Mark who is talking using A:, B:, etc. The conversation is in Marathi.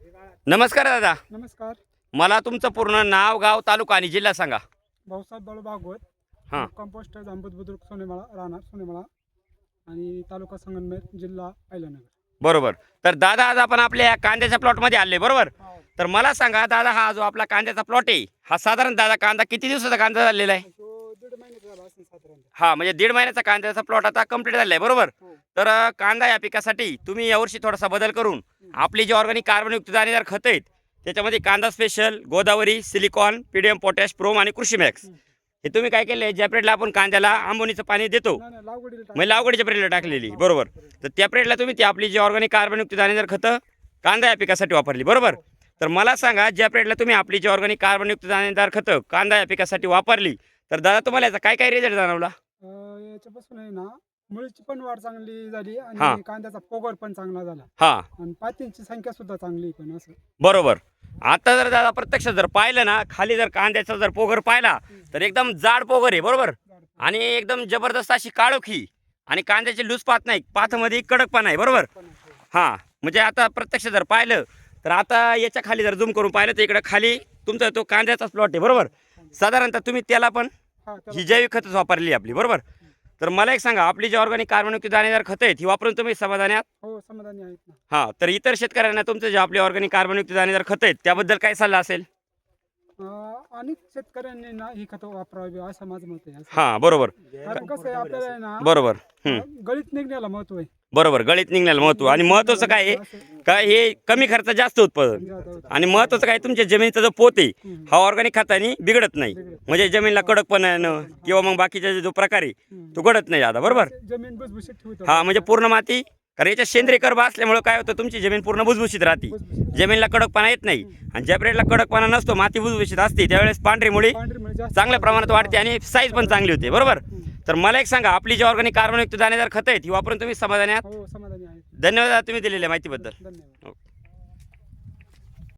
A: नमस्कार दादा.
B: नमस्कार.
A: मला तुमचं पूर्ण नाव, गाव, तालुका आणि जिल्हा सांगा.
B: भाऊसाहेब बाळू भागवत.
A: हां.
B: कंपोस्ट जांबूत बुद्रुक सोनेमाळा राहणार सोनेमाळा आणि तालुका संगमनेर जिल्हा अहिल्यानगर.
A: बरोबर. तर दादा आज आपण आपल्या या कांद्याच्या प्लॉटमध्ये आले बरोबर.
B: हो.
A: तर मला सांगा दादा, हा जो आपला कांद्याचा प्लॉट आहे हा साधारण दादा कांदा किती दिवसाचा कांदा झालेला आहे?
B: तो 1.5 महिन्याचा झाला असेल साधारण.
A: हा म्हणजे 1.5 महिन्याचा कांद्याचा प्लॉट आता कंप्लीट झाला आहे बरोबर.
B: हो.
A: तर कांदा या पिकासाठी तुम्ही यावर्षी थोडासा बदल करून आपली जी ऑर्गॅनिक कार्बनयुक्त दाणेदार खतं आहेत त्याच्यामध्ये कांदा special, Godavari, silicon, PDM potash, PROM आणि कृषी मॅक्स हे तुम्ही काय केले, ज्या पिरियडला आपण कांद्याला आंबोनीचं पाणी देतो
B: नाही, नाही, लागवडीला टाक-
A: म्हणजे लागवडीच्या पिरियडला टाकलेली बरोबर. तर त्या पिरियडला तुम्ही ती आपली जी ऑर्गॅनिक कार्बनयुक्त दाणेदार खतं कांदा या पिकासाठी वापरली बरोबर. तर मला सांगा, ज्या पिरियडला तुम्ही आपली जी ऑर्गॅनिक कार्बनयुक्त दाणेदार खतं कांदा या पिकासाठी वापरली तर दादा तुम्हाला याचा काय काय रिझल्ट जाणवला?
B: याच्यापासून आहे ना, मुळीची पण वाढ चांगली झाली
A: हा.
B: आणि कांद्याचा पोगर पण चांगला झाला
A: हा
B: आणि पातींची संख्या सुद्धा चांगली पण असं.
A: बरोबर. आता जर दादा प्रत्यक्ष जर पाहिलं ना, खाली जर कांद्याचा जर पोगर पाहिला तर एकदम जाड पोगर आहे बरोबर आणि एकदम जबरदस्त अशी काळोखी आणि कांद्याची लूज पात नाही, पाथमध्ये कडकपणा आहे बरोबर. हां म्हणजे आता प्रत्यक्ष जर पाहिलं तर आता याच्या खाली जर झूम करून पाहिलं तर इकडं खाली तुमचा तो कांद्याचाच प्लॉट आहे बरोबर. साधारणतः तुम्ही त्याला पण
B: हा, त्याला-
A: ही जैविक खतच वापरली आपली बरोबर. तर मला एक सांगा, आपली जी ऑर्गॅनिक कार्बनयुक्त दाणेदार खतं आहेत ही वापरून तुम्ही समाधानी आहात?
B: हो, समाधानी आहेत ना.
A: हां. तर इतर शेतकऱ्यांना तुमचं जे आपली ऑर्गॅनिक कार्बनयुक्त दाणेदार खतं आहेत त्याबद्दल काय सल्ला असेल?
B: अनेक शेतकऱ्यांनी ना ही खतं वापरावी असं माझं मत आहे. असं.
A: हां बरोबर
B: कारण कसं आहे आपल्याला आहे ना,
A: बरोबर. हं.
B: गळीत निघण्याला महत्व आहे.
A: बरोबर. गळीत निघण्याला महत्व आणि महत्वाचं काय आहे का, हे कमी खर्चात जास्त उत्पादन आणि महत्वाचं काय, तुमच्या जमिनीचा जो पोत आहे हा ऑर्गॅनिक खताने बिघडत नाही म्हणजे जमिनीला कडकपणा येणं किंवा मग बाकीचा जो प्रकार आहे तो घडत नाही दादा बरोबर.
B: जमीन भुसभुशीत ठेवतो.
A: हा म्हणजे पूर्ण माती, कारण याच्या सेंद्रिय कर्ब असल्यामुळे काय होतं, तुमची जमीन पूर्ण भुसभुशीत राहते, जमिनीला कडकपणा येत नाही आणि ज्या पिरियडला कडकपणा नसतो, माती भुसभुशीत असते, त्यावेळेस पांढरी मुळी चांगल्या प्रमाणात वाढते आणि साईज पण चांगली होते बरोबर. तर मला एक सांगा, आपली जी ऑर्गॅनिक कार्बनयुक्त दाणेदार खतं आहेत ही वापरून तुम्ही समाधानी आहात?
B: हो, समाधानी आहे.
A: धन्यवाद तुम्ही दिलेल्या माहितीबद्दल.
B: धन्यवाद.